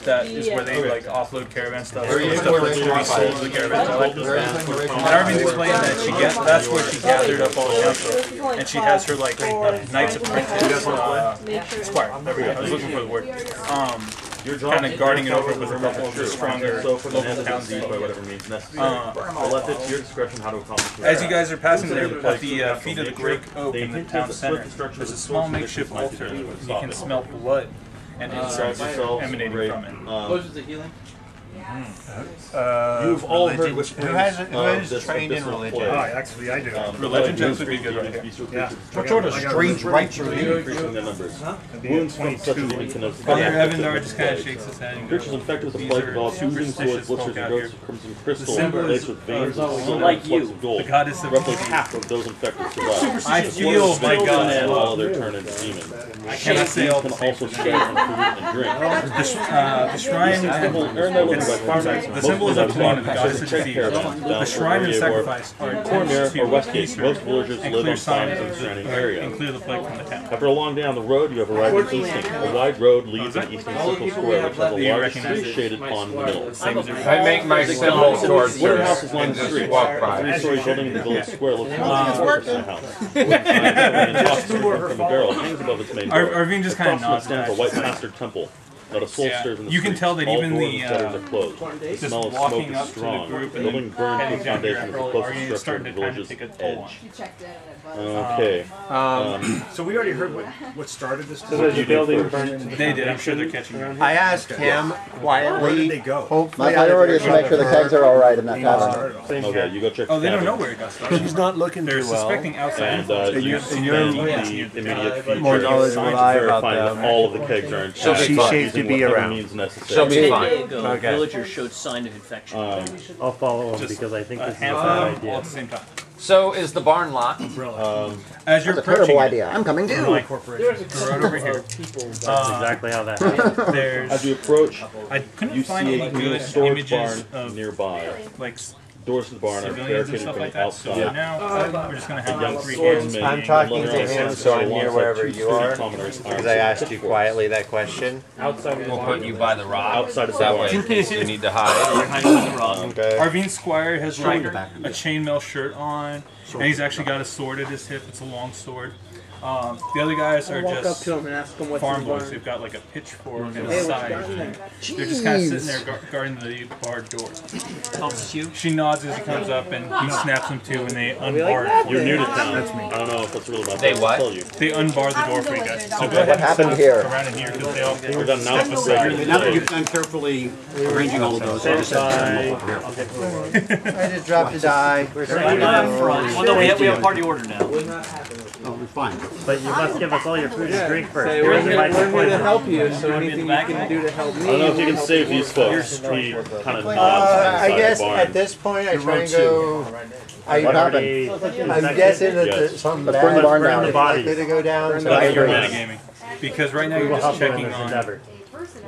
that is where they like offload caravan stuff. So stuff that's going to be sold to the caravan. And Arvin's explained that that's where she gathered up all the council, and she has her like Knights Apprentice Squire. There we go. I was looking for the word. Kind of guarding it over with a couple of the stronger local towns. As you guys are passing there, at the feet of the Great Oak in the town center, there's a small makeshift altar. You can smell blood and incense emanating from it. Closer to healing? You've all heard which who is trained in religion? Actually, I do. Religion checks would be good right here. Yeah. What sort of strange rites are you increasing the numbers? Wounds from such as even connotes. Father Evandar just kind of shakes his head and goes, creatures infected with the plague develop shooting swords, blisters, and growths of crimson crystal, laced with veins of silver and flecks of gold. Roughly half of those infected survive. I feel my God. And all other turn into demons. I cannot say all the can same. also share from food and drink. The shrine the symbol is up to the goddess of disease. The shrine and sacrifice are intended to Westgate. Most villagers live on farms in the surrounding area. And clear the plague from the town. After a long day on the road, you have arrived at Easting. A wide road leads in Easting Central Square, which has a large tree-shaded pond in the middle. I make my symbol towards her. Wooden house is lined the street. A three-story building in the village square looks like a house. From the barrel hangs above its main door. Arvine just kind of nods. Stands a white plastered temple. Not a soul stirs in the you can tell that all even the the smell of smoke is strong. The building burned to the foundation of the closest structure of the village's edge. Okay. So we already heard what started this. They did. I'm sure they're catching on. I asked him quietly. Where did they go? My priority is to make sure the kegs are all right in that tavern. Okay, you go check. Oh, they don't know where it got started. She's not looking They're too well. suspecting outside. And you're immediate feed. More knowledgeable about that them. all of the kegs are in She'll be safe to be around. She'll be fine. Okay. Villager showed sign of infection. I'll follow him because I think this is a all bad at idea. the same time. So is the barn locked? As you're That's a approaching terrible it, idea. I'm coming too. right over here. That's exactly how that happened. As There's. you approach, I couldn't you find see any a good storage barn images of nearby. like Doors to the barn are civilians and barricaded stuff from like the that. So outside. now we're just gonna have Young like 3 hands. swordsman, I'm talking leather to on him, the so I'm alongside near wherever two you are. commoners, Because I asked you quietly that question. We'll put you by the rock. Outside of the That barn. way, you need to hide. Okay. Arvine Squire has like a chainmail shirt on, and he's actually got a sword at his hip. It's a long sword. The other guys are just farm boys. They've got like a pitchfork and a scythe. They're just kind of sitting there guarding the barred door. She nods as he comes up, and he snaps them to, and they unbar it. You're new to town. That's me. I don't know if that's real about They that. what? I'll tell you. They unbar the door for you guys. So go ahead What and happened step here? around in here because they all We're done now. step aside. Now that you've done carefully arranging all of those, I just have to over here. I just dropped a die. Well, no, we have party order now. Oh, we're fine. But you must give us all your food and drink first. Say, we're here to help you, so anything you can do to help me. I don't know if you can save these folks. He kind of nods I guess inside the at barn. this point I try and go. What happened? I'm guessing that Yes. something Let's bad burn the barn is down. likely to go down. So You're I metagaming. Because right now We you're will just help you in checking this on endeavor.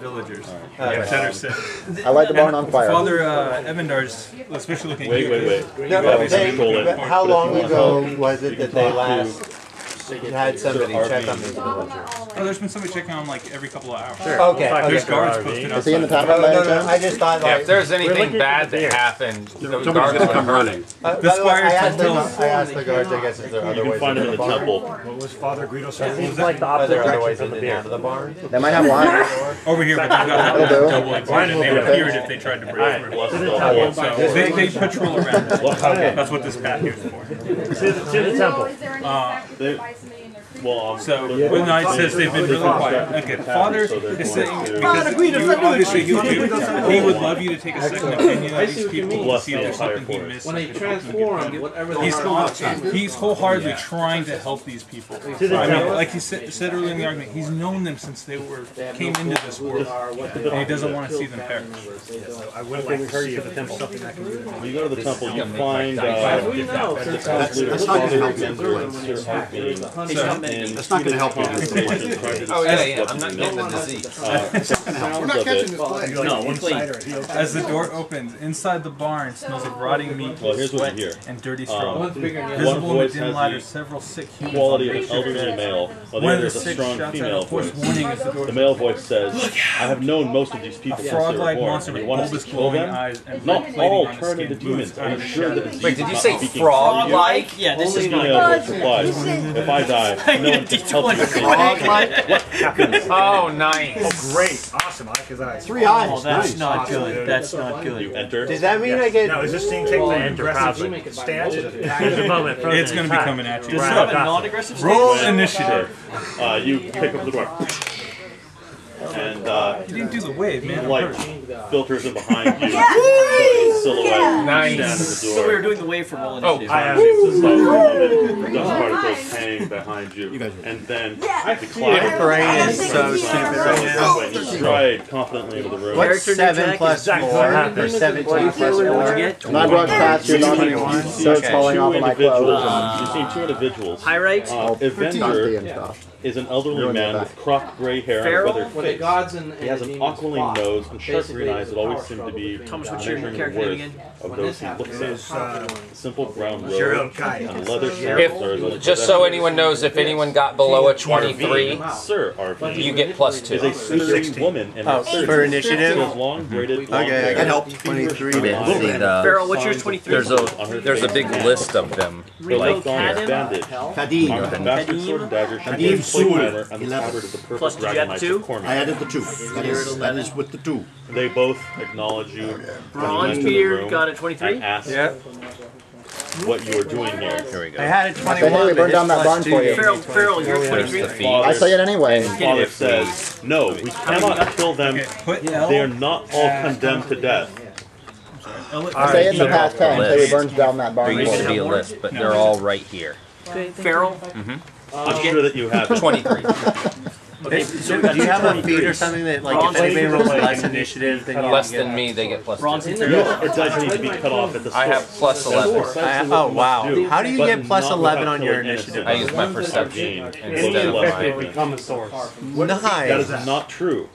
villagers that are sick. I light the barn on fire. Father Evandar's especially looking at you. Wait. No, but how long ago was it that they last had somebody check on these villagers? Oh, there's been somebody checking on like every couple of hours. Okay. There's Okay. guards posted Is he in the outside. tavern by any No, chance? I just thought Yeah, like. if there's anything looking bad for that beer. happened, the Somebody's guards going to would come hurt. running. By the way, squire I asked told the him- I asked the guards. I guess is there You other can ways find him into in the the barn? temple. What was Father Guido It saying? seems like the Are there opposite other ways direction from in the and out beer. of the barn? They might have wine. Over here, but they've got That'll do. double and they would hear it if they tried to break through. To the temple. So they patrol around. That's what this path here is for. To the temple. So when Knight says they've been really quiet. Okay, Father is saying because you obviously he would love you to take a second opinion of these people to see if there's something he missed. When they transform, whatever they He's wholeheartedly trying to help these people. I mean, like he said earlier in the argument, he's known them since they came into this world, and he doesn't want to see them perish. I would like to see if there's something I can do. When you go to the temple, you find That's not going to help you. and That's not going to help you. Oh yeah. I'm not getting the disease. gonna help. We're not catching this play. No, we're clean. As the door opens, inside the barn smells of rotting meat, sweat, and dirty straw. Visible in the dim light are several sick humans. Quality of an elderly male. While the other is a strong female voice. The male voice says, "I have known most of these people since they were born. You want us to kill them? Not all turn into demons. I'm sure that disease Wait, did you is say not speaking frog-like? Yeah, this is not female voice replies, "If I die, no one can help me." What happens? Oh, nice. Oh, great. Awesome. I like his eyes. 3 eyes. Oh, that's Nice. not good. That's not good. You enter. Does that mean I get? Now, is this thing taking an aggressive stance? There's a moment. It's going to be coming at you. Does it have a non-aggressive stance? Roll initiative. You pick up the door. And You didn't do the wave, man. light filters in behind you. Silhouette Nice. stand at the So we door. were doing the wave for roll initiative. I have dust particles hanging behind you. And then the cloud. Brain is so stupid right now. When you stride confidently into the room. What's 7 plus 4 or 17 plus 4? When I walk past your dog, starts falling off of my clothes. You've seen 2 individuals. Pyrite? Dusty Avenger and stuff. is an elderly Ruined man your with cropped gray hair and a Feral? weathered face. He has an aquiline nose and sharp green eyes that always seem to be Thomas, what's your measuring the character name worth again? of those he looks at. Simple brown Your robe own guy. and leather straps. Just so anyone knows, if anyone got below a 23, Sir RV you get plus is 2. a seasoned woman in her Oh, 30s. for initiative? She has long braided blonde Okay, I hair. can help. 23. Feral, what's yours? 23? There's a big list of them. Her left arm is Kadim? bandaged. Kadim. Armed with a bastard sword and dagger, she Kadim carries a plate Sur. armor and the 11. tabard of the purple Plus, did you dragon add knights 2? of Cormac. I added the 2. That is with the 2. They both acknowledge you when you Bronze enter the beard room got a 23? and ask Yep. what you are doing here. Here we go. I had a I said, 21. hey, we but burned it's down that plus barn 2. for you. Feral, you're There's 23? the feed. I say it anyway. Father says, "No, we cannot kill them. Put L. They are not all condemned to death." I say it in the past tense. Say we burned down that There barn used for to be you. a list, but they're all right here. Feral? I'm sure that you have it. 23. Okay, so we got Do you have a feat 23. or something that, like, Bronze if anybody rolls plate. less initiative, then you Less get than me, they get plus 2. Bronze and It does need to be cut off at the I start. have plus 11. Oh, wow. How do you But get plus not 11 without on your killing initiative? I use my perception instead of my become a source. That is Nice. not true.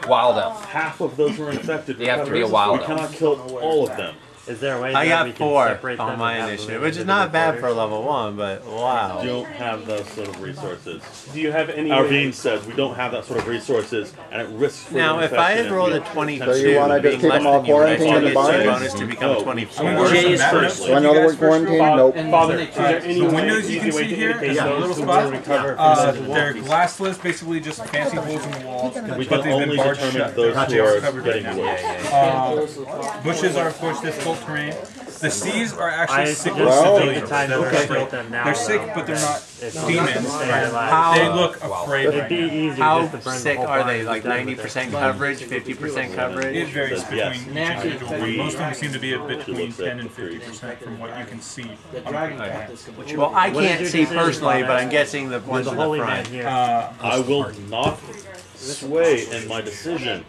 wild elf. Half of those who are infected You have to be a recover. wild We elf. cannot kill all of them. Is there a way I that got we can 4 separate them on and my have them initiative, live which is in not bad quarters? for level 1, but wow. We don't have those sort of resources. Do you have any? Arvine says we don't have that sort of resources, and it risks further Now, if I had infection rolled a we- 22, So you wanna just being keep less them all than you, would I quarantined still in the get barn? 2 bonus to become No. 24? Jay is first. Do I know the word quarantine? Nope. Father, is there any The way, windows you easy can way see to here, indicate yeah, those little who spot. will recover from They're glassless, basically just fancy holes in the walls, We but can they've been only barred determine shut. those They're who are covered getting right wood. now. Bushes are, of course, difficult terrain. The seas are actually I sick suggest with Well, civilians. time to Okay. separate them now, They're sick, though. but they're not It's demons. stay alive. How- They look afraid It'd right be now. easier How just to burn the sick whole are barn they? and Like be done with 90% it. coverage, 50% It coverage? varies Says between yes. each individual. Most of them seem to be at between 10 and 50% from what you can see. Well, I What is can't your see decision, personally, Father? but I'm guessing the You're ones the in the holy man front. here. I will not sway in my decision.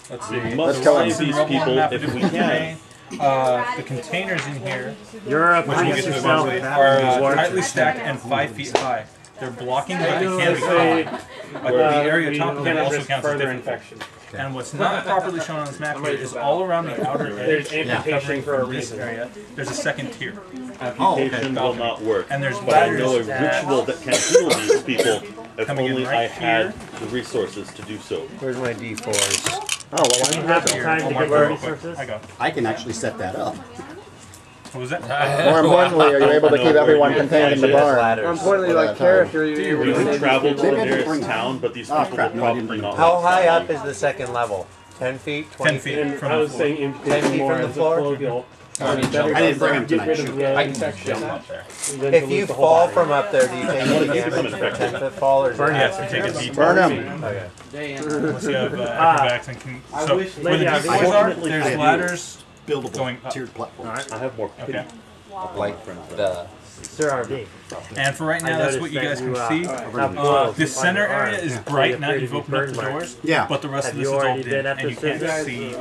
Let's see. We must kill save him. these people if we can. The containers in here, You're a which you get priest to yourself. eventually, are tightly stacked and 5 feet high. They're blocking, but they can be caught. But the area top of them also counts as different. infection. And what's not properly shown on this map here is all around the outer There's edge, amputation covering for a from this reason. area, there's a second tier. Amputation will not work. And there's But I know a ladders ritual that can heal these people if Coming in only right I had here. the resources to do so. Where's my D4s? Oh, well, why You don't you have do the that? time to I'll get mark the that real quick. resources. I go. I can actually set that up. What was that? More importantly, are you able to keep everyone contained in the barn? Importantly, Well, like that time. character, you're We able can to travel to the Maybe I didn't nearest bring town, but these Oh, people crap, will no, I didn't probably bring not. How high up is the second level? 10 feet? 20 10 feet And from I the was floor. saying 10 amputation feet more from the as a floor? colloquial. I didn't bring him Get tonight. rid of Shoot. the I can infection. jump up there. Than to If you lose the whole fall body. from up there, do you take any What if you damage become from a infected? 10-foot fall? Or is Burn, it yes, you take a D4. Burn him. Okay. Unless you have acrobatics and can. So where the Lady, D4s are, unfortunately, there's I do. ladders Buildable going up. tiered platforms. I have more pity. Okay. Like the Sir RB. And for right now, that's what you guys can see. This center area is bright now that you've opened up the doors. Yeah. But the rest of this is all dim, and you can't see.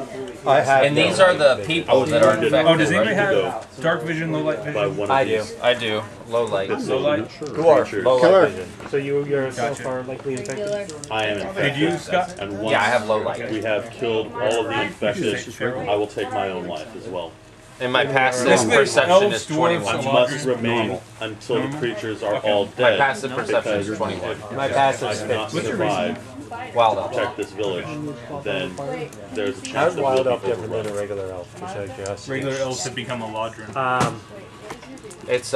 And these are the people that are infected. Oh, does anybody have dark vision, low light vision? I do. I do. Low light. Low light? Dwarf. Low light vision. So you yourself are likely infected? I am infected. Did you, Scott? And once Yeah, I have low light. we have killed all of the infected, I will take my own life as well. And my passive perception is 21. I must remain until the creatures are all dead. My passive perception is 21. My passive If I do not is 50. survive, Wild elf. protect this village, then there's a chance How's that wild we'll elf be different than a overrun. regular elf? Just out of curiosity. Regular elves have become a Lodrin. It's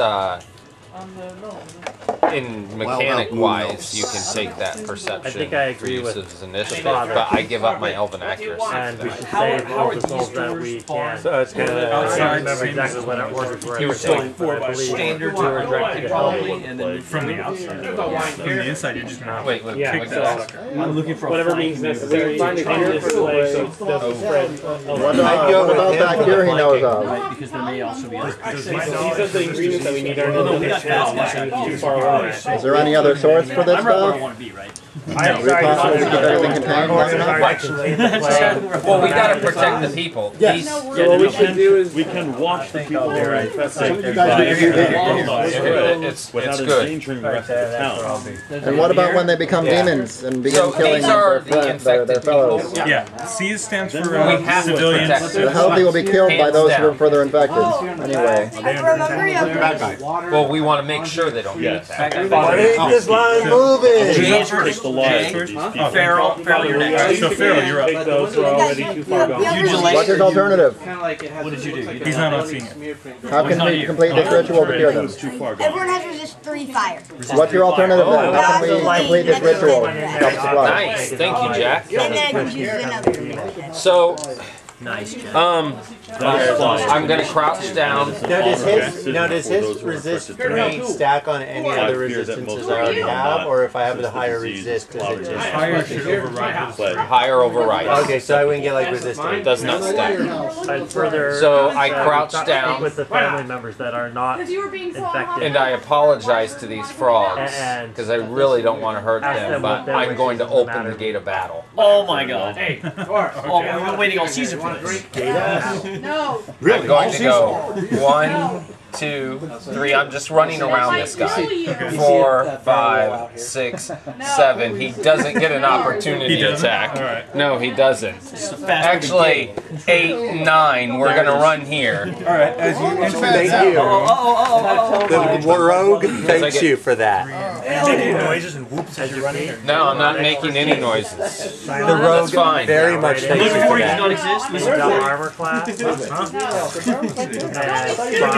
in mechanic wise, you can take that perception I think I agree for with use as initiative, but I give up my elven accuracy. And we should save all the souls that we can. So it's gonna. I can't remember exactly what our orders were. You were saying but I believe standard we were directed to help. and then From the outside. From the inside, you're just going to Wait, Yeah, kick the ass. I'm looking for whatever means necessary to change this way so it doesn't spread. What about back here he knows of? right because there may also be other. These are the ingredients that we need. Too far away. Is there any other source for this I'm right where I stuff? want to be, right? I'm Is it possible to keep everything contained long enough? Well, we gotta protect the people. These, So what we should do is We can watch the people infected You guys do it's without good. endangering the rest of the town. And what about when they become demons and begin So killing these are their the infected fellows? people. Yeah, C stands for We have to civilians. protect The them. healthy will be killed by Hands those who are down. further infected. Anyway. Bad guy. Well, we want to make sure they don't get Yes. infected. keep this line moving. Jay's Take first. the lives Jay. of these people. Farrell, you're next. So Farrell, you're up. Take those who are already too far gone. What's his alternative? What did you do? He's not on scene yet. How can we complete this ritual to cure them? Too far gone. Everyone has to resist 3 fire. What's your alternative then? How can we complete this ritual? Self-supply. Nice, thank you, Jack. And then I can use another. So, Nice, Jack. I'm gonna crouch down. Now does his resist remain stack on any other resistances I already have, or if I have the higher resist, does it just? Fire should override his. Higher overrides. Okay, so I wouldn't get like resist. It does not stack. I'd further. So I crouch down with the family members that are not infected. and I apologize to these frogs because I really don't want to hurt them, but I'm going to open the gate of battle. Oh my god. Hey, oh, we've been waiting all season for this. No. I'm going to go 1, 2, 3. I'm just running around this guy. 4, 5, 6, 7. He doesn't get an opportunity attack. Alright. No, he doesn't. Actually, 8, 9. We're gonna run here. Alright, as you enter Thank you. The rogue thanks you for that. Noises and whoops as you're running. No, I'm not making any noises. The rogue fine. very much thanks you Before for he does not that. exist, we The support. armor class. Is there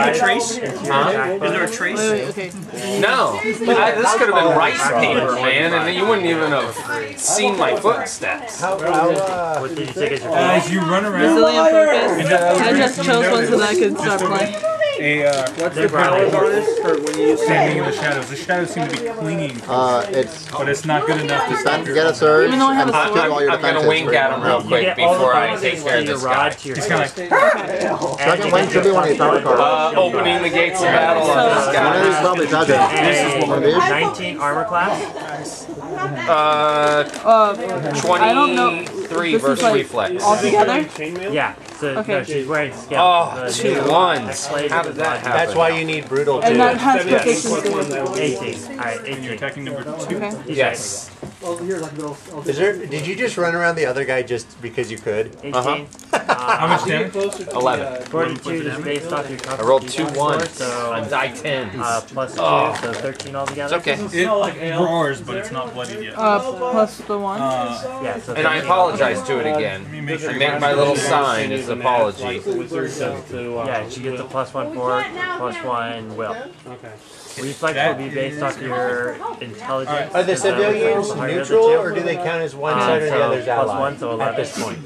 a trace? Huh? Is there a trace? Okay. No. This could have been rice paper, man, and then you wouldn't even have seen my footsteps. What did you take as your As you run around, Resilient focus. I just chose one so that I could start playing. What's the powers on this for when you standing in the shadows. The shadows seem to be clinging, but it's not good enough to stop Get a surge. Even though I have a and sword? skip all your I'm gonna defenses. wink at him real quick before I take care of this guy. He's kind of like, Second wing should be one of these power cards. Opening the gates of battle on this One of these guy. probably does it. This is One of these? 19 armor class. 23 versus like reflex. all together? Yeah. So Okay. no, she's wearing skin. Oh, 2 1s. How did that happen? That's why you need brutal too. And that has proficiency. 18. Alright, 18. attacking number 2. Okay. Yes. Is there? Did you just run around the other guy just because you could? 18. How much damage? 11. 42 is based off your I rolled 2 1s. so On die 10. plus 2, so 13 altogether. It's okay. It roars, but it's not bloodied yet. Plus the one. Yeah, so And I apologize to it again. I make my little sign as an apology. yeah, she gets a +1 fort, +1 will. Okay. Reflex will be based off your intelligence. Are the civilians higher of the neutral, two. or do they count as one side or the other's ally? +1, so 11. At this point.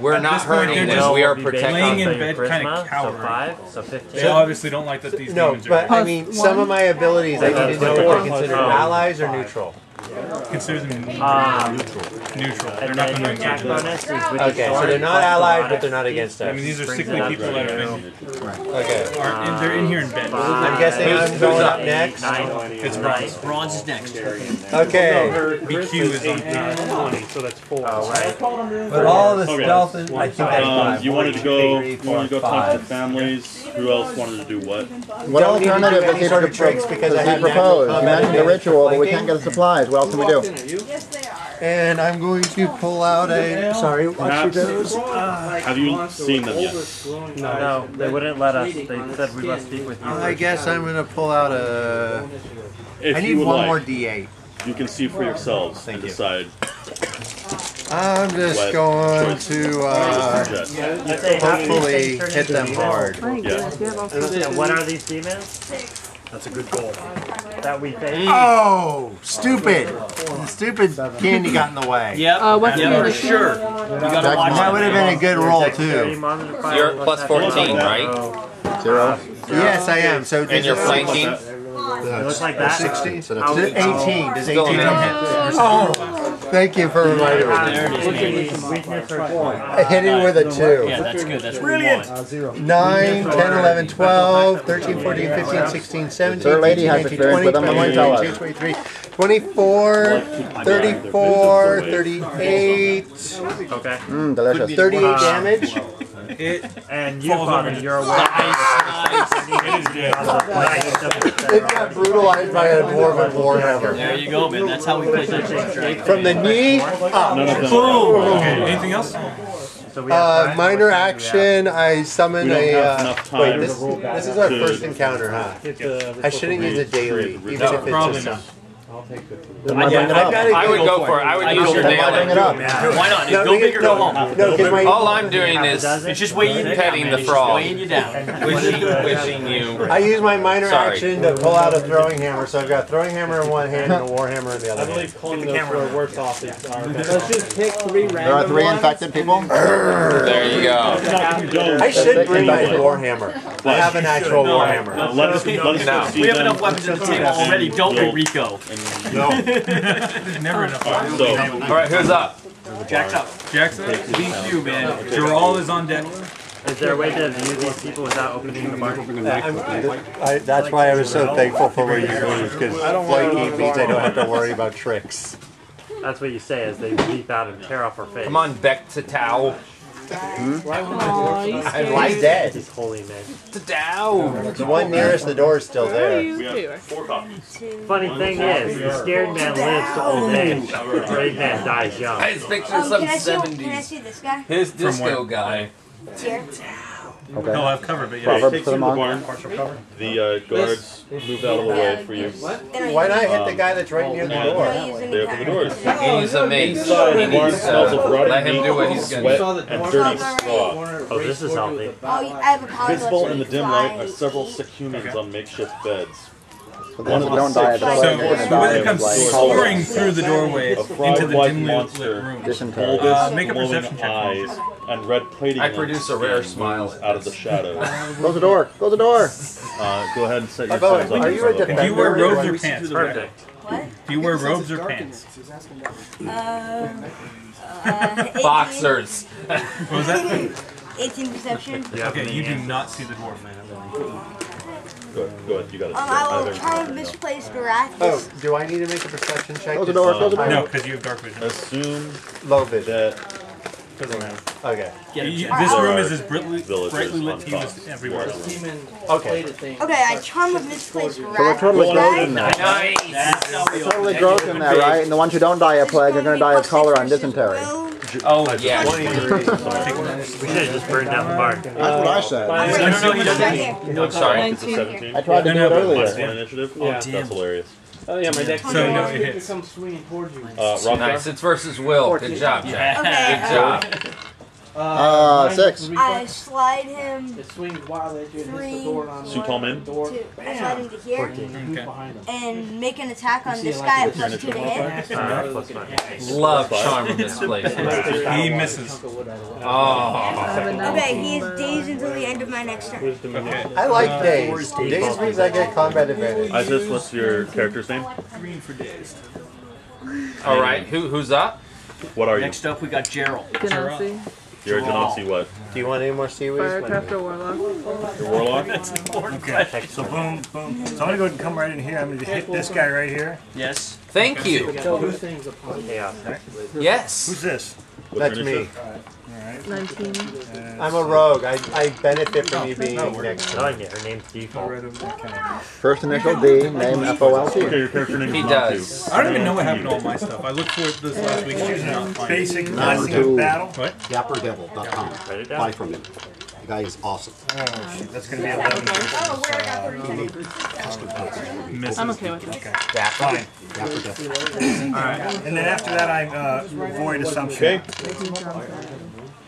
We're not hurting them. We are protecting laying in them. bed, kind of cowering. So 5, so 15. They obviously don't like that these No, demons are but there. I mean, some of my abilities I need to know if they're considered allies or neutral. consider them neutral. They're not going to engage us. Okay, so they're not allied, but they're not against us. I mean, these are sickly people that have been. Okay. They're in here in bed. I'm guessing I'm going up next. It's bronze. Bronze is next. Okay. BQ is on 20, so that's 4. Oh, right. But all the stealth is. I think that's 5. You wanted to go talk to families. Who else wanted to do what? What alternative does he propose? Because I have propose? You mentioned the ritual, but we can't get the supplies. What else can we do? And I'm going to pull out a. Sorry, what's your those? Have you seen them yet? No, they wouldn't let us. They said we must speak with you. I guess I'm going to pull out a. If I need one more D8. You can see for yourselves and decide. I'm just going to hopefully hit them hard. What are these demons? That's a good goal. That we face. Oh, stupid! The stupid candy got in the way. Yep. What's for sure. You gotta watch that would have been a good roll too. You're plus 14, right? 0. Yes, I am. So And you're flanking? It looks like that. 16. So 18. Does 18 hit? Oh, thank you for reminding me. I hit it with a 2. Yeah, that's good. That's brilliant. 9, 10, 11, 12, 13, 14, 15, 16, 17, Their lady has 18, experience 20, with them. 21, Tell 22, us. 23, 24, 34, 38. Okay. Delicious. 38 damage. And you, Father, you're aware. It got brutalized by a dwarven warhammer. There you go, man. That's how we play Dungeons. From the knee up. Boom! Okay, anything else? Minor action, I summon a. Wait, this is our first encounter, huh? I shouldn't use a daily, even if it's just a. I would go for it. I would use your daily. Why not? Go big or go home. All I'm doing is it's just weighing you petting down. the frog. Weighing you down. Wishing you. I use my minor action to pull out a throwing hammer, so I've got a throwing hammer in one hand and a war hammer in the other hand. I believe pulling the camera works off. Let's just pick 3 random. There are 3 infected people. There you go. I should bring my war hammer. I have an actual war hammer. Let us We have enough weapons at the table already, don't we, Rico? No. There's never enough. Alright, who's up? Jack's up. Jack's up. BQ, man. Joral is on deck. Is there a way to view these people without opening the bar? That's why I was so thankful for where you moved, because flanking means I don't have to worry about tricks. That's what you say as they leap out and tear off our face. Come on, Beck to Tao. I'm dead. He's holy, man. To Tao. The one nearest the door is still there. We have 4 copies. Funny thing is, the scared man lives to old age. The brave man dies young. His picture's some Can I 70s. see this guy? His disco guy. Here. Okay. He'll have cover, but Proverbs Take for the him to the monk. barn. The guards moved out of the way for you. Why not hit the guy that's right near the door? They open the doors. He needs a mace. Inside, the barn smells of rotting Let him meat, do what he's sweat, gonna and dirty straw. Oh, this is healthy. Oh, I have a collar. Visible in the dim light are several sick humans on makeshift beds. So the ones that don't die at the plague are going to die whoever of comes like soaring through the doorway A into the frog-like dimly lit monster, room. dysentery. Make a glowing perception check. eyes, and red plating. I produce a rare smile out of the shadows. Close the door. Close the door. Go ahead and set By the way, yourselves up. are you a defender? Do you wear robes or pants? Perfect. What? Do you wear robes or pants? 18. Boxers. What was that? 18 perception. Okay, you do not see the dwarf. Go ahead, you got it. I will try misplaced wrath. Oh, do I need to make a perception check? Close the door. Close the door. No, because you have dark vision. Assume Low vision. that Okay. This room is as brightly villagers lit on to you top. as everywhere else. Okay. Okay, I charm of misplaced So we're wrath. totally gross in there. Nice. Totally gross in there, right? And the ones who don't die of plague are going to die of cholera and dysentery. Oh, yeah. We should have just burned down the barn. That's what I said. I'm sorry. it's a 17. I tried to do it Minus earlier. 1 initiative. Yeah. That's hilarious. Oh yeah, my deck. So no, it hits. Comes swinging towards you. Rothgar? Nice. It's versus Will. Good job, Jack. Good job. 6. I slide him It swings wildly at you and hits the 3, door. And I'm Suit like, tall men? to, I slide him to here, and make an attack on this like guy at this? +2 to hit. Love charm of misplaced. He misses. Oh. Okay, he is dazed until the end of my next turn. Okay. I like days. Days means I get combat advantage. Isis, what's your character's name? Green for dazed. All right, who's up? What are you? Next up, we got Gerald. Genasi. You're a Genasi what? Do you want any more seaweeds? Firecraft or Warlock? Your Warlock? That's an important Okay, so boom, boom. So I'm gonna go ahead and come right in here. I'm gonna hit this guy right here. Yes. Thank you. Yes. Who's this? That's me. Alright. 19. I'm a rogue. I benefit from you being next to me. Her name's default. First initial D, name FOLT. Okay, your character name He is does. I don't even know what happened to all my stuff. I looked for it this last week. Basic Number lesson of two. battle. What? Dapperdevil.com. Buy from him. The guy is awesome. Oh, shit, that's gonna be 11 versus Custom parts. I'm okay with that. fine. Dapperdevil. Alright. And then after that, I void assumption. Okay.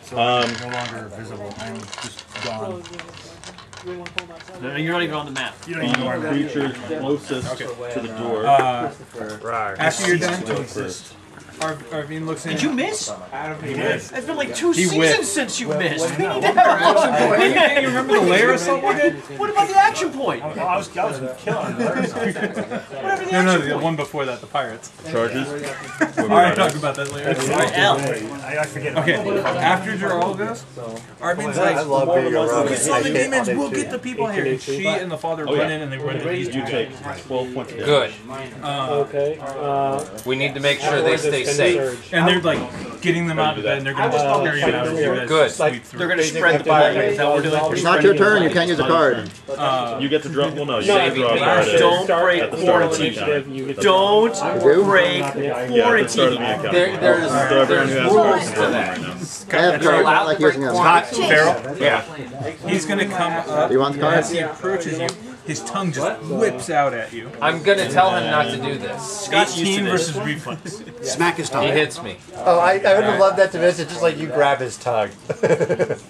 So I'm no longer visible. I'm just gone. No, you're not even on the map. You don't even know where I'm at. Creatures closest to the door. After you're done, Go first. Arvine looks in. Did you miss? He missed. It's been like 2 He seasons whipped. since you missed. We No, need to have an action point. You remember the lair or something we did? What about the action point? I was killing him. Whatever the No, action the one before that, the pirates. Charges. Alright, talk about that later. I forget. Okay, after Gerald goes, Arvine's I like, love being a rogue. we I summon hit demons, on it we'll too. get the people here. And she and the father run in and they run to these You take 12 points of damage. Good. Okay. We need to make sure they stay safe. and they're like getting them out of bed and they're going to just carry them out of here. Good. Sweep through. They're going to spread the fire. Is that what we're doing? It's not your turn, you can't use a card. You get to draw. Well, no, you get to draw a card Don't break at the start of the quarantine. encounter. Don't break Yeah, at the start of quarantine. the encounter. There's Everyone who has rules cards to is that. right now. I have cards, I don't like using them. Yeah. He's going to come up. You want the card? As he approaches you, his tongue just whips out at you. I'm gonna tell him not to do this. 18 versus reflex. Smack his tongue. He hits me. Oh, I would have loved that to miss it, just like you grab his tongue.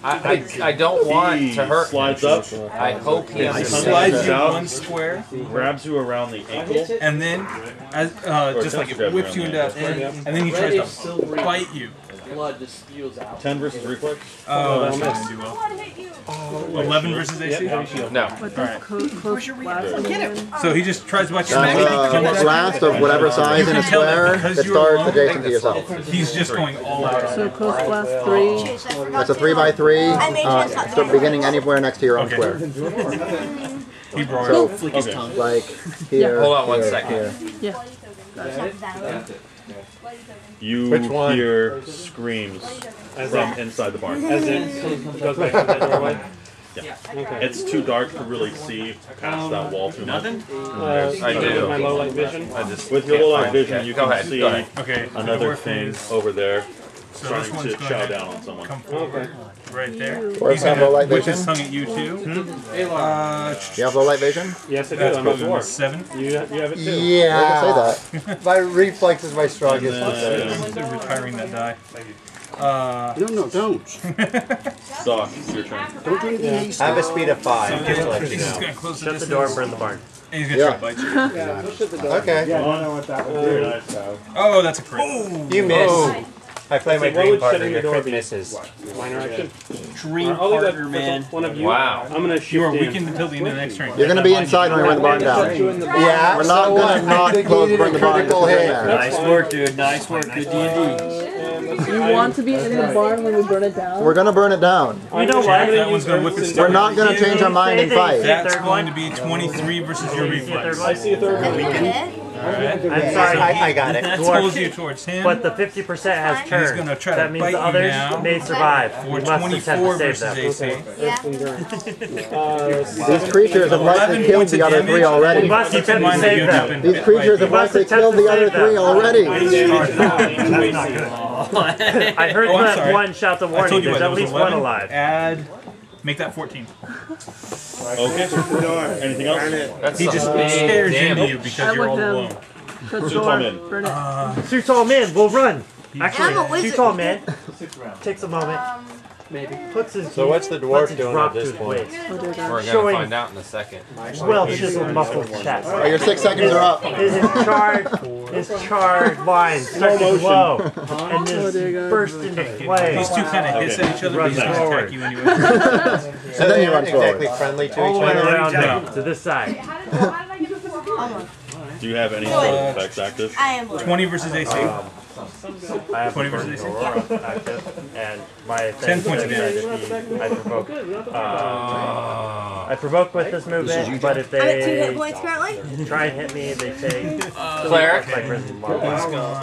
I don't want He to hurt him. slides up, I hope he Slides understands. you one square, grabs you around the ankle. and then as, just like it whips you into that thing, and then he tries to bite you. 10 versus reflex. Oh, that's not gonna do well. 11 versus AC? No. What does close blast mean? So he just tries to bite you. That's a blast of whatever size in a square that starts adjacent to yourself. He's just going all out. So close blast 3. That's a 3x3, start beginning anywhere next to your own square. He brought So, Flick his tongue. like here, Hold on one here, second. here. Yeah. You Which one? hear screams from inside the barn. As it goes back to that doorway. Yeah. Okay. It's too dark to really see past that wall too much. Nothing? I do. My low light vision. With your low light vision, you Go can ahead, see go ahead. Okay, the another dwarf thing is- over there So trying this to one's chow going down to on someone. come forward, right there. Dwarves He's have gonna low light whip his vision? tongue at you too. You have low light vision? Yes, I do. That's I'm a good. dwarf. 7. You have it too. Yeah. Say that. My reflex is my strongest. And then- They're retiring that die. No, don't. Doc, it's your turn. Don't do anything hasty. I have a speed of 5, just to let you He's just know. going to close the Shut the distance. door and burn the barn. And he's going to try to bite you. Okay. Oh, that's a crit. You miss. I play my What dream would partner, shutting your the door crit be? misses. Minor action. Dream I'll leave that partner, for man. one of you. Wow. I'm gonna shift You are in. weakened until the end of the next turn. You're going to be inside when we burn the barn down. Yeah, We're not so going what? to not You close needed burn a the barn. critical Just hit. doing that. Nice work, dude. Nice work. Good D&D. You want to be in the barn when we burn it down? We're going to burn it down. You know what? That one's going to whip the We're start. not going to change our mind and fight. That's going to be 23 versus your reflex. I see a third one. Alright. I'm sorry, I got it. That pulls you towards him. but the 50% has He's turned. gonna try That to means bite the you others now. may survive. For We must attempt 24 to save versus them. AC. These creatures have likely killed the other 3 We already. must Keep in attempt to mind that save you've them. been These bit creatures by have likely killed the other 3 already. I heard Oh, I'm that sorry. one shout the I warning. told you There's what, at that was least 11. one alive. Add, make that 14. Okay. Anything else? That's He some just big stares into damage. you because you're all alone. Shut the Shoot door. him in. Burn it. Shoot tall men, we'll run. I'm a Actually, wizard. shoot tall man. Takes a moment. Maybe. Puts his So what's the lets dwarf it doing drop at this to his point? waist. Oh, dear God. We're going to Showing- find out in a second. Well chiseled muscled chest. Oh, your 6 seconds are up. His charred lines start to glow and just burst into flame. These two kind of hiss at each other, but he's going to forward. attack you anyway. So And then they you run aren't exactly forward. friendly to All each the way other. around No. to this side. Do you have any sort of effects active? I am 20 versus AC. I have 20 versus AC. active, and my 10 points of damage. I provoke with this movement, but if I'm at 2 they hit points currently. try and hit me, they take Cleric.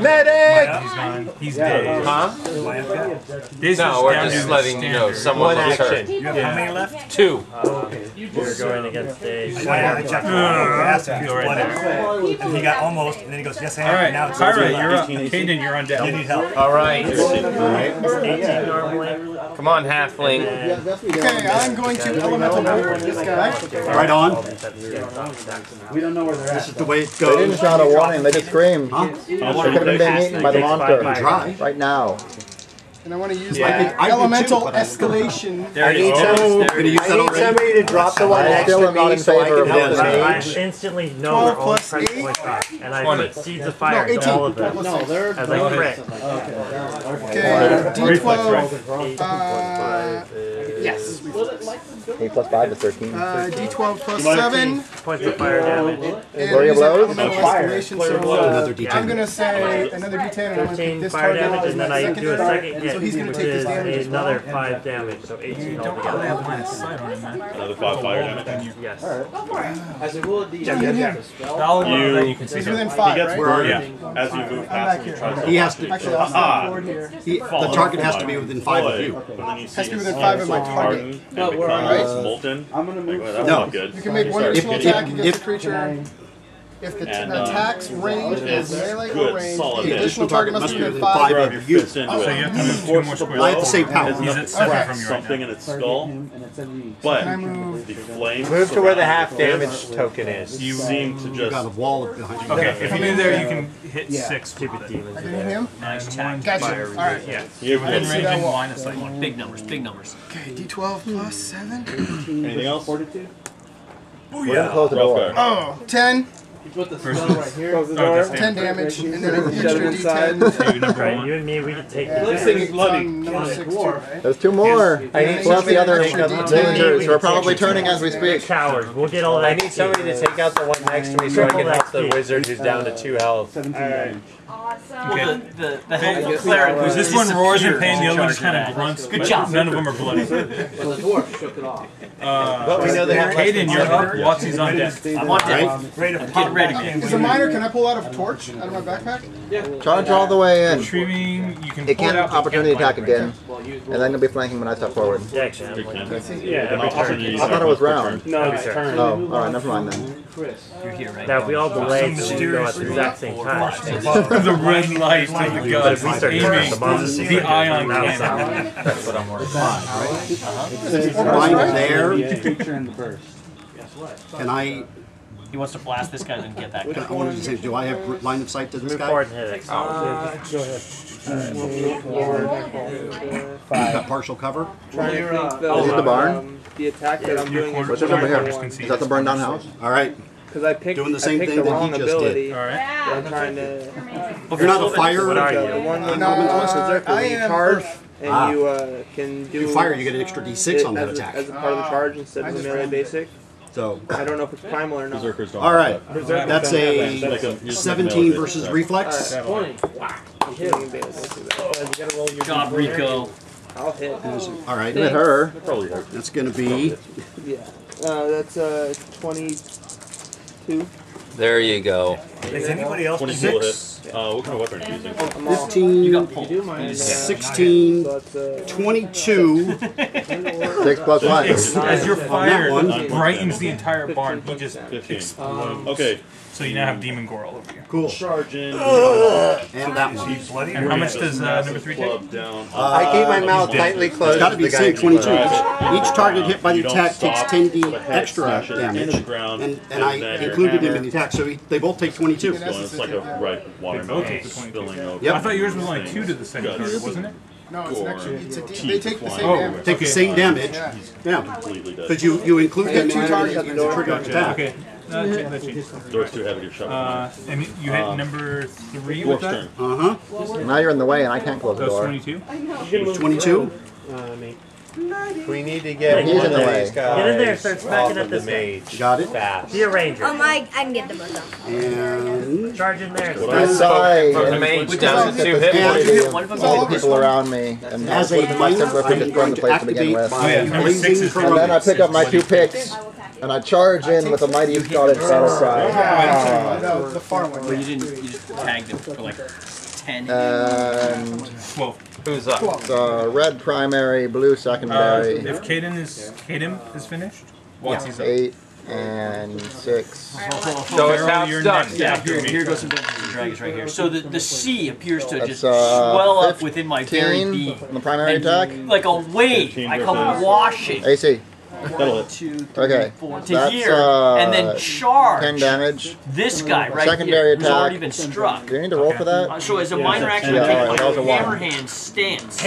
Medic! He's gone. He's dead. Huh? No, we're just letting you know someone was hurt. You have how many left? 2. You're going against a... I checked. I asked him if he was bloody. And he got almost, and then he goes, yes, I am. Alright, Now it's Kyra, you're up. Kaden, you're on deck. You need help. Alright. 18 normally. Come on, halfling. Okay, I'm going to elemental move this guy. Right on. We don't know where they're at. This is the way it goes. They didn't shout a warning, they just screamed. Huh? They could have been being eaten by the monster. Right now. And I want to use my elemental escalation. There it is. I need somebody to drop the one next to me so I can help the I mage. instantly know their own critical shot, and I put seeds of fire to all of them as I crit. Okay, D12. Yes. 8 plus 5 is 13. D12 plus 7. Points of fire damage. Flurry of blows? Elemental escalation, so Another D10. I'm going to say another D10 and I'm going to pick 13 this fire target damage, as and then my I second do a target. second hit, So he's going to which take this is damage as well. another 5 damage, so 18 Don't really altogether. have line of sight on him, man. Another 5 fire damage. Yes. As a rule of D. You can see He's him. within 5, He gets right? burned Yeah. as you move past him. He has to. Actually, I'll step forward here. The target has to be within 5 of you. Has to be within 5 of my target. Molten. I'm gonna move. That's No. not good. You can make one additional If- attack if- against if- the creature. If the And, attack's range is melee good, or range, solid the hit. additional target must be within 5. Drive your fists into So you it. have to move 2 more squares. I have the same power. He's at 7 from you right Something now. in its skull, but Can I move? the flame Move to where the half damage token is. you seem to You've got a just wall behind you. Okay, if you do there, you can hit 6 with it. I can hit him? Nice Gotcha. Alright. Yeah, you're within range and line of sight. Big numbers, big numbers. Okay, D12 plus 7. anything else? We're gonna close the door. Oh, 10. Versus, Close the door. 10 damage, and then an extra D10. Right, you and me, we can take This thing is bloody. Number 6 too, right? There's 2 more. I need Plus the other somebody to villagers who are probably turning as we We're speak. cowards. We'll get all that. I need somebody to take out the one next to me so I can help the wizard who's down to 2 health. Awesome. Well, the helpful cleric who's this one roars in disappeared pain, the is other in just charge kind of of that. grunts. Good job. None of them are bloody. Well, the dwarf shook it off. But we know they have less Kaden, you're up. Watsy's on deck. I'm on deck. Get ready. Is a miner, can I pull out a torch out of my backpack? Charge all the way in. Retrieving, you can It pull it can't out. but you opportunity can't attack flank right again. And then you'll be flanking when I step forward. Yeah, actually, I'm every turn. I thought it was round. No, sir. Oh, alright, never mind then. You're here, right? Now, if we all delay, so we go at the exact same time. The red light of the But gun if we start turning aiming the bombs, the ion cannon. That's what I'm working on. Right there. Can I? He wants to blast this guy, then get that I guy. wanted to say, do I have line of sight to this Move guy? forward and hit it. Go ahead. You've got partial cover. Trying to think Is it the barn? the attack that I'm doing What's it over here? Is that the burned down house? All right. because I picked Doing the same I picked thing the that he wrong just ability. did. All right. Yeah. I'm trying to. You're not a fire. What are you? The one that No, I am charge, and you can do. If you fire, you get an extra D6 on that as attack. as a part of the charge instead of the melee basic. So. I don't know if it's primal or not. All right. That's a 17 versus reflex. Right, 20. Good job, Rico. I'll hit. All right. Hit her. That's going to be. Yeah. That's 22. There you go. Is anybody else 26. What kind of weapon are you using? 15, 16, 22. 6 plus 1. As your fire one. brightens the entire barn, he just explodes. Okay. So you now have demon gore all over you. Cool. Charging. And that one. And how much does number 3 take? Down. I keep my mouth tightly closed. It's got to be the the guy same 22. explodes. Each target hit by the You don't attack takes stop, 10d the head extra smashes damage. into the ground, And and I then your included him hammer- in the attack, so they both take 22. So it's like a ripe watermelon spilling over. Yep. I thought yours was only 2 to the second target, wasn't it? No, it's an extra. It's a Teeth they take the same flying. damage. Take the same damage. Yeah. Completely dead. Because you include them two in targets the trigger attack. Okay. That changed. Door's too heavy to shut. And you hit number 3 with Dwarf's that? turn. Uh-huh. Now you're in the way and I can't close the That was door. 22? 22. We need to get He's in the way. Get in there, start smacking at this guy. Got it? Fast. Be a ranger. I can get the both of them. And Charge in there. From the mage down to 2 hit points. All the people around me, and as would a have been much minor, simpler if we I'm just going burned the to place to begin activate with. my blazing And then I Corona. pick up my 2 picks, and I charge in with a mighty Scottish battle cry. The far one. But you just tagged him for like 10. And Who's up? the red primary, blue secondary. If Caden is finished, Watsy's up. 8 and 6. So it's half done. Yeah, here goes some Dungeons and Dragons right here. So the sea appears to That's, just swell up within my very 15 being. on the primary attack. Like a wave. I come washing. AC. 1, 2, 3, Okay. 4 to That's, here, and then 10 charge damage. this guy right Secondary here, who's attack. already been struck. Do you need to roll for that? So as a minor action, Yeah, I take alright, that was a my one. hammer hand stance. Just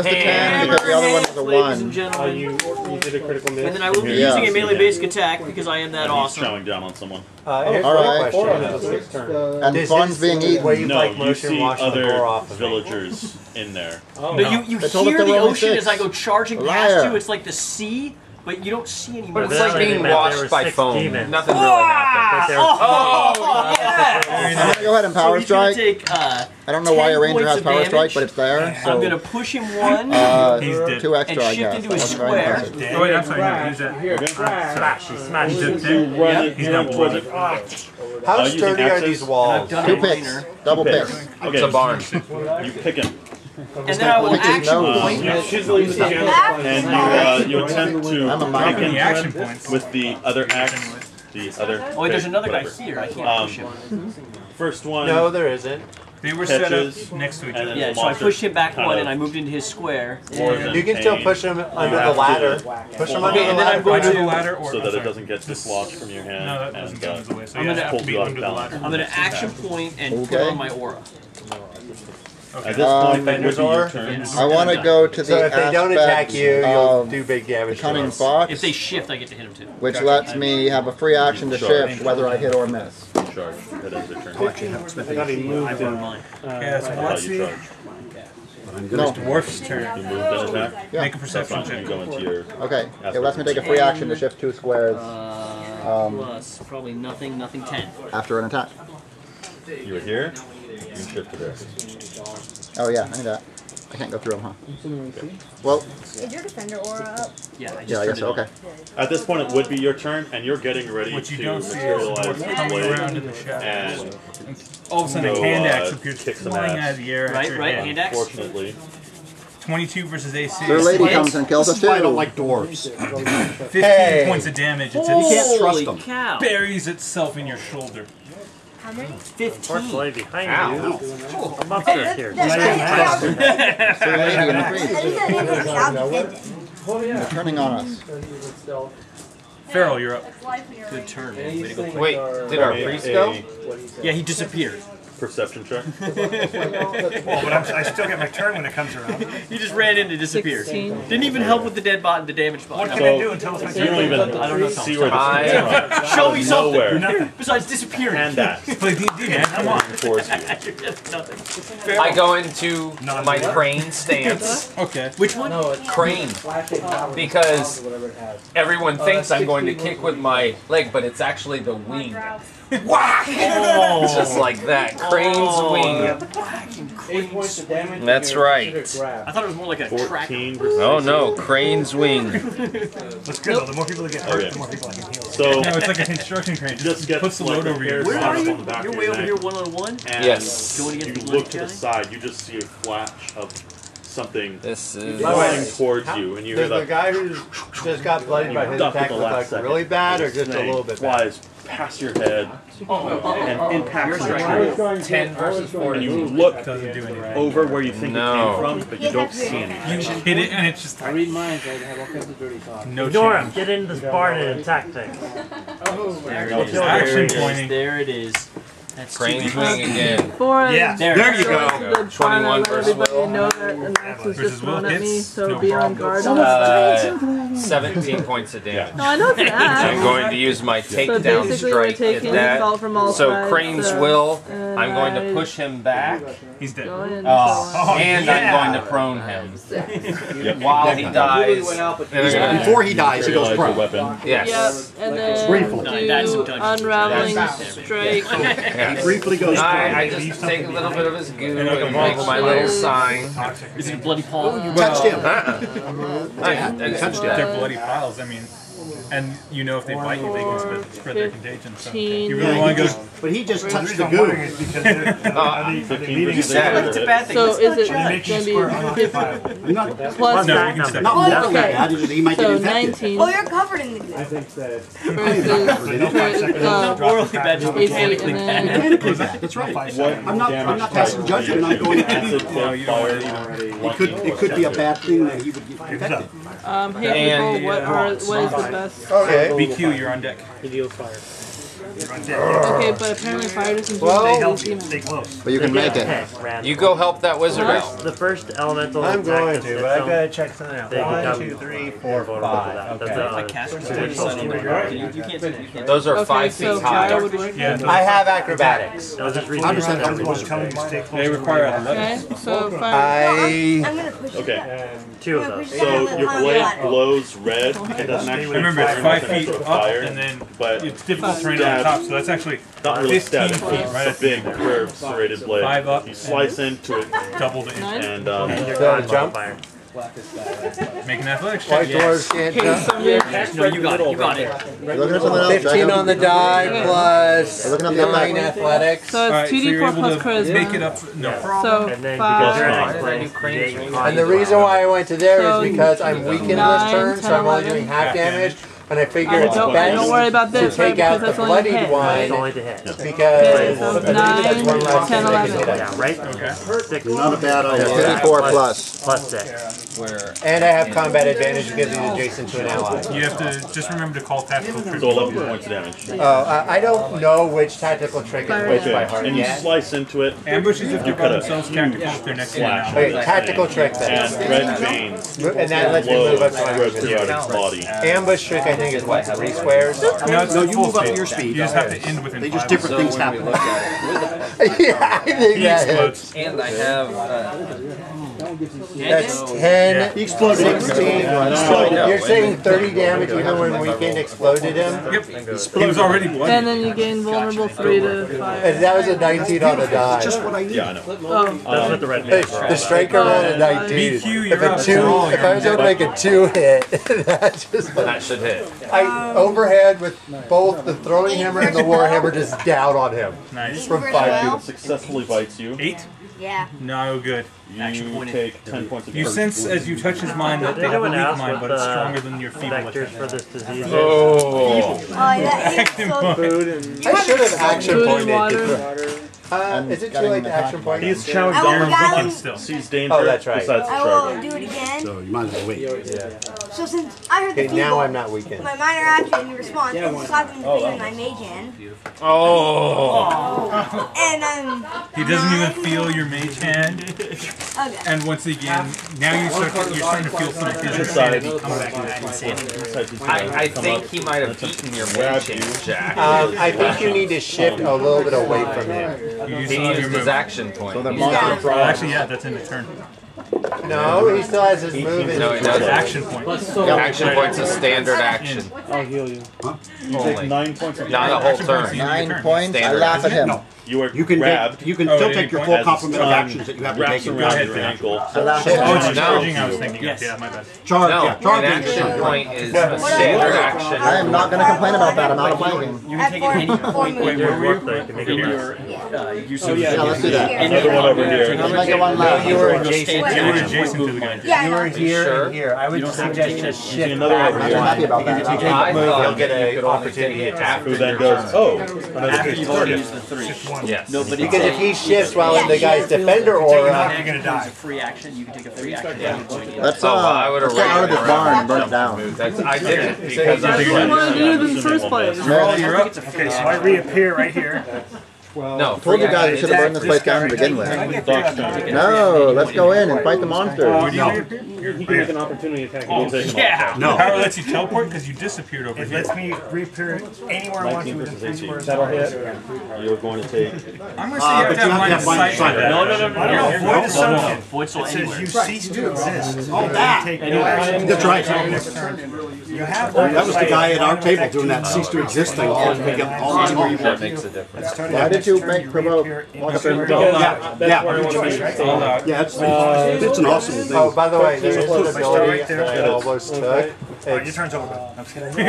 a 10 because the other one was a Ladies and 1. gentlemen. You did a critical miss. And then I will be Yeah. using a melee basic attack because I am that He's awesome. chowing down on someone. Here's Alright. one question. And fun's being Where eaten. you No, like you motion see wash the other gore off of me. villagers in there. No, you They told us hear there the were only ocean 6. as I go charging Liar. past you. It's like the sea, but you don't see any more. But it's like being washed by foam. demons. Nothing really happens. Oh, yeah! I'm gonna go ahead and So power he's gonna strike. take, I don't know why 10 a ranger points has of power strike, damage. but it's there. So I'm gonna push him 1. He's dead. 2 extra, I and shift guess. into a That's very square. impressive. Oh, wait, I'm sorry. No, he's dead. Smash. He's He's dead. Run it, He's run down towards one. it. How using sturdy are axes? these walls? Done 2 a picks. minor. Double Picks. picks. Okay, It's a barn. You pick him. And then I will action No. point. And you attempt to I'm a pick minor. him The action points. with the other axe. The other. Oh wait, there's pick, another guy whatever. here. I can't push him. First one. No, there isn't. They were set Catches, up next to each and other. then Yeah, the so I monster pushed him back kind 1 of and I moved into his square. wars in You can still pain. push him under You the have ladder. to Push him hold under Okay, the and then I'm ladder. going Under the to. ladder, or so I'm that sorry. it doesn't get dislodged from your hand. No, that and, doesn't go the way. So I'm yeah, gonna it has to be pull you under the down. ladder. I'm gonna action point and put Okay. on my aura. At this point, it would be your Vendor turn. I want to go to So the if they don't aspect attack you, you'll of do big damage. to Cunning us. Fox, If they shift, I get to hit him too. which lets me have a free action to shift whether I hit or miss. Charge. That is your turn. I thought he moved I in. run mine. Okay, that's That's how you Watsy. charge. No. Dwarf's turn. You moved an attack. Yeah. Make a That's perception fine. You check. go into your. Okay, it lets me take a free action to shift 2 squares Plus probably nothing 10. after an attack. You were here. You shift to there. Oh yeah, I need that. I can't go through them, huh? Well, Is your defender aura up? Yeah, I just yeah, I guess turned so. it Okay. At this point, it would be your turn, and you're getting ready What you to don't see is materialize what's this coming blade around in the shadows. and All of a sudden, go, a hand axe appears kick some flying ass. out of the air. at Right, your right, head. hand axe. Fortunately, 22 versus AC. Their lady Hit. comes and kills us This is why I don't too. like dwarves. 15 points of damage. It's can't trust Holy them. cow! buries itself in your shoulder. How many? 15. Behind you. Oh, I'm upstairs here. Their lady in the tree. I'll They're turning on us. Farrell, you're up. Good turn, man. Way to go. Wait, did our priest go? Yeah, he disappeared. perception check. Well, but I still get my turn when it comes around. He just ran in and disappeared. 16. Didn't even help with the dead bot and the damaged bot. What can I do until it's my You don't turn? even I don't know. see where this is from. Show me something. Nowhere. Besides disappearing. Hand that. Play D&D, man. Come on. Towards you. Nothing. I go into my crane stance. Okay. Which one? Crane. Because everyone thinks I'm going to kick with my leg, but it's actually the wing. Whack! Oh. Just like that. Crane's wing. 8 points of damage. That's right. I thought it was more like a track. 14%. Oh no, Crane's wing. That's good though. The more people that get hurt, Okay. the more people I can heal. So No, it's like a construction crane. just get puts the like load a over your hair Where drop are you? on the back You're of way your over neck, here one-on-one? and Yes. Going against you the look to the County? side, you just see a flash of something This is. flying towards you, and you hear Does the the guy who just got bloodied by his duck at attack the look last like second. really bad or just a Snake little bit bad? flies past your head and impacts your shoulder. 10 versus 40. And you look Doesn't do anything. over where you think No. it came from, but you don't see anything. You hit it and it's just I read minds, I have all kinds of dirty thoughts. no Ignore him. change. Get into this barn and attack things. There it is. Action There it is. pointing. There it is. Crane's wing again. There you go. 21 versus Will. Know that an axe was just thrown at me, so be on guard. 17 points of damage. No, I know it's an axe. I'm going to use my takedown strike at that. So Crane's Will, I'm going to push him back. He's dead. And I'm going to prone him. While he dies. Before he dies, he goes prone. Yes. Yep, and then do unraveling strike. He briefly goes prone. I just take a little bit of his goo and make my little sign. Is it a bloody paw? You touched him. They're bloody piles. I mean, and you know if they bite you, they can spread their contagion. So you really want to go. But he just touched the goo. It's a bad thing. So is it going to be 50 plus No, that you can step number? Not mortally bad. He might get So infected. 19 Oh, you're covered in the goo. Not morally bad, just mechanically bad. Mechanically bad. That's right. I'm not passing judgment. I'm going to. It could be a bad thing that he would get infected. Hey people, what is the best? Okay. BQ, you're on deck. Okay, but apparently fire doesn't do Stay close. But you can make it. You go help that wizard out. The first elemental. I'm going to, but I've got to check something out. They 1, become 2, 3, 4, 5. Okay. Those are 5 feet high. Yeah. I have acrobatics. They require Okay, athletics. so fire. I'm gonna push it. Okay. Two of those. So your blade glows red. It doesn't actually. Remember, it's 5 feet up, fire, and then but it's difficult terrain on top, so that's actually not really 15 static. feet, right? It's a big curved serrated blade. 5 up. You slice into it Double the inch. and Jump. Make an athletics White check. dwarves can't jump. No, you got it. You got it. You're looking at something else. 15 on the die plus We're looking up the 9 map. athletics. So it's 2d4 plus charisma. Make it up. No problem. So And then 5. And the reason why I went to there So is because I'm weakened this 9, turn, so 10, I'm only 11. doing half damage. And I figure it's Don't best worry about to this, right? take out Because the that's only a bloodied hit. one It's only to hit. because so I think that's one 9, less 10, thing I can 11. hit. Yeah, right? Okay. 6. Not a bad idea. 54 plus. Plus 6. And I have combat advantage because he's adjacent to an ally. You have to just remember to call tactical troops. so 11 points of damage. I don't know which tactical trick is which by heart And you yet. slice into it. Ambushes if You they're by cut a themselves, tactical if they're next to an slash. ally. Wait, tactical trick And then. red veins And that lets me move up to my spread movement. throughout its body. Ambush trick I think is what, 3 squares? No, it's No, not you full move up speed. your speed. You just have to end within They 5. just different things happen. Yeah, I think He that explodes. hits. And I have. That's 10, He exploded. 16. You're saying 30 damage even when Weekend exploded him? Yep. He was already bloody. And then you gain vulnerable 3 to fire. And that was a 19 on the die. Just what I need. Yeah, I know. Oh, That's what the red Hey, means. the striker rolled a 19. BQ, you're If a up. 2, if I was able to make a 2 hit, that just That should hit. I overhead with both the throwing hammer and the warhammer just down on him. Nice. From 5 feet. Successfully bites you. 8? Yeah. No good. You take 10 points of You damage. sense as you touch his mind that they have a Anyone weak else mind, with but it's stronger than your feeble vectors attack. for this disease? Oh. Oh, that is Action so point. Food and I should have action Food and pointed. water. Is it too late to action point? He's showing I will down guide him. still. Sees danger. Oh, that's right. Besides the I will charge. do it again. So you might as well wait. So since I heard the Okay, now feeble, I'm not weakened. my minor action in response is slapping the finger in my mage hand. Oh. And He doesn't even feel your mage hand. okay. And once again, now you're starting to feel some of his insanity come back in. I think he might have eaten your mage hand, Jack. I think you need to shift a little bit away from him. You use He all your used his move. action point. So the He's monster got- frog. Actually, yeah, that's in the turn. No, he still has his move in No, he doesn't. Action point. Action point's a standard action. I'll heal you. You take 9 points of Not a damage. whole Action points turn. in your 9 turn. points. I Standard. laugh at him. No. You are You can grabbed. you can Oh, still at take any your point? full as complement of its actions that you have to wraps take in around turn. your ankle. I laugh Oh, at it's him. charging, I was thinking. Yeah, my bad. Charge, No, yeah, an charge. action point is a standard action. I am not going to complain about that. I'm not playing him. You can take it at any point when Where were you? You can make it you're using Yeah, let's do that. Another one over here. Let's make it one last. You were adjacent. You were adjacent to the guy. Yeah, I You know. were here Sure? and here. I would suggest just shift another back. over I'm here. not happy about that. If you take I a move, thought you'll get you an could only opportunity take it attack. Who then goes, oh, another after case you've already started. used the 3. Yes. No, but Because if he shifts while in the guy's defender you're aura, gonna die. It's a free action. You can take a free action. Let's, Oh, I would have let's get out of this barn and burn it down. That's, I didn't because I I didn't want to do it in the first place. Roll, you're up. Okay, so I reappear right here. No, I told you guys we should have burned this place down to begin with. No, let's go in and fight the monsters. No. You can make an opportunity attack. Yeah. No. Power lets you teleport because you disappeared over It here. lets me reappear anywhere I want to within 3 squares. That'll hit. You're going to take. I'm going to say you have to have line of sight for that. No, void is something. Void soul It anywhere. says you cease to exist. Oh, that. Take no action. That's right. You have That was the guy at our table doing that cease to exist thing all the time. That makes a difference. Why did you make promote walk up and go? Yeah, it's an awesome thing. Oh, by the way, there's an ability that I almost took. Your turn's over. I'm kidding. No.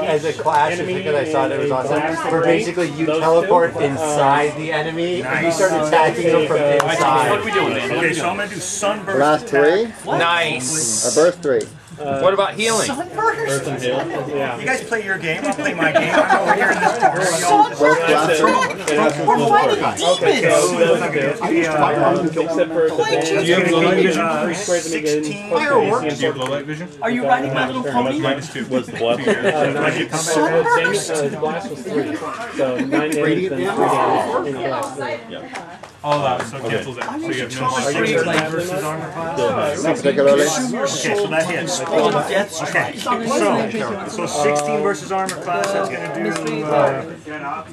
As a clash, just because I saw it was awesome. Where basically you teleport inside the enemy and you start attacking them from inside. What are we doing, man? Okay, so I'm going to do sunburst. Last 3? Nice. Burst 3. What about healing? Sunburst? You guys play your game, I'll play my game. I'm over here in this corner. Sunburst? We're fighting demons! Except for Do you have low light vision? 16 Fireworks? Do you have low light vision? Are you riding my little pony? -2. What's the blast? Sunburst? blast was 3. So 9 damage, then 3 damage in blast. All out, so it cancels out. So you have no Are light. you like versus armor class? Not particularly. Okay, so that hits. Okay, so 16 versus armor class, that's going to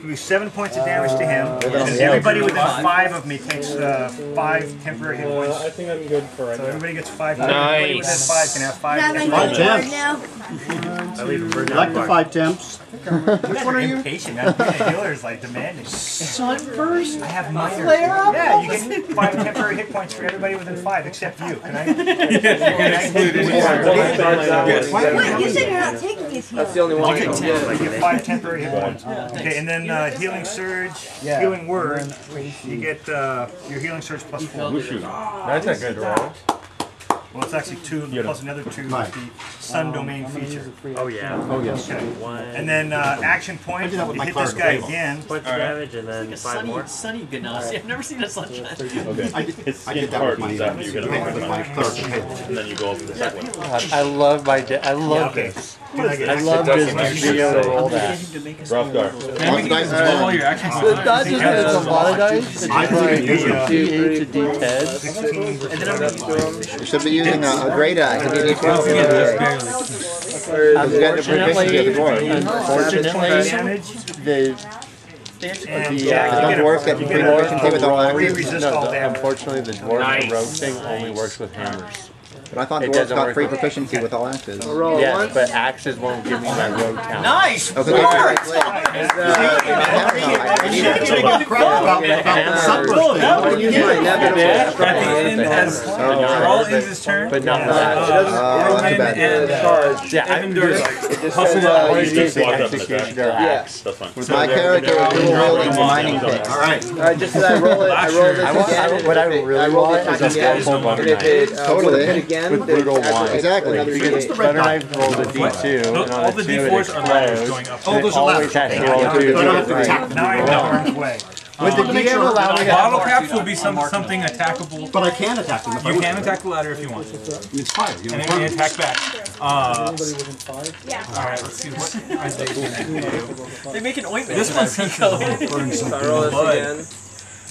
do 7 points of damage to him. And everybody within 5 of me takes 5 temporary hit points. I think I'm good for right So now. everybody gets 5. Nice. Everybody within 5 can have 5 Not temporary like hit now. Like the 5 temps. Which one are you? Impatient, man. Being a healer is like demanding. Sunburst? I have minor. Flare up? Yeah, you get 5 temporary hit points for everybody within 5 except you. Can I? Wait, you said you're not taking these That's the only one I can get. You get 5 temporary hit points. Okay, and then healing surge, healing word. You get your healing surge plus 4. That's a good roll. Well, it's actually 2 plus another 2 with the sun domain feature. Oh yeah. Oh, yes. Okay. And then action point. You hit this guy again. Points of damage and then Like a 5 more. sunny ganassi. I've never seen a sunshine. Okay. I did that with my after you get a clerk. and then you go over the second one. I love this. I love this being able to roll that. Rough guard. All your actions. It's not just that it's a lot of dice, it's like D8 to D10. You should be using a great eye to be Unfortunately, Don't dwarves get free proficiency with all axes? unfortunately, the dwarf rogue thing only works with hammers. But I thought dwarves got free proficiency with all axes. Yes, but axes won't give me my rogue count. Nice! Okay, All ends his turn. But not for that. Evan does That's fine. My character is dual wielding mining pick. Alright. Just as I roll it, I roll this again. What I really want is a full butter And if it Totally. hit again, with then brutal it's wine. Exactly. another D8. Butter knife rolls a D2, and on all a the 2 it D4s are ladders explodes. going up. Oh, those are Always ladders. has to roll a 2. So I don't have to attack Now I know where I'm away. Would the DM allow me Bottle to... caps will be something attackable. But I can attack them if I You want can to. attack the ladder if you want. It's fire. You And know, then you attack back. Yeah. Alright, let's see what I do. They make an ointment. This one's Pico. burn some So I roll Blood. this again.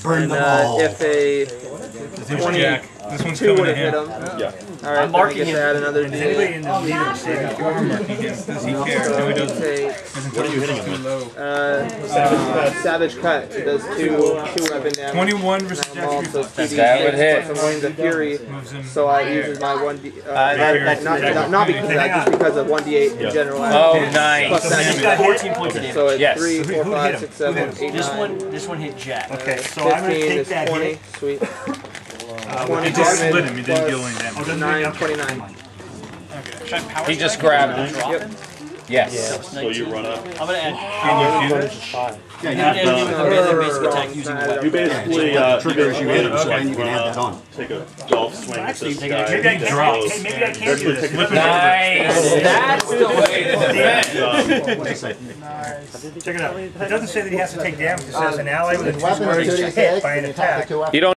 Burn And them all. if a This one's Jack. This one's 2 coming would to have hit him. him. Yeah. Alright, then I get to add another Does anybody D8. in the leader saving throw? Does he care? No, he doesn't. What are you hitting him with? Savage Cut. It does 2 weapon damage. 21 versus I'm Jack. also That would hit. plus I'm going to Fury, Moves him. so I uses my 1D. that's Not because of that, just because of 1D8 in general. Oh, Plus nice. that, He's got 14 points of damage. so it's Yes. 3, 4, Who 5, hit 6, him? 7, 8, 9. This one hit Jack. Okay, so I'm going to 15 take is that 20. hit. Sweet. He just split him. He didn't deal any Oh, damage. doesn't 9, okay, 29. okay. He just grabbed it. Yes. So you run up. I'm gonna add. Can you do that? Yeah, You have to do the melee basic no, attack using no, weapon. You basically triggers you hit them, so then you can run add up, that on. take a golf swing at this guy. Maybe I that can't, goes- hey, maybe I can't do this. Nice. That's the way to defend. Check it out. It doesn't say that he has to take damage. It says an ally with a 2 Weapons square are is 2d6, hit by an and attack attack. the 2 weapons. You don't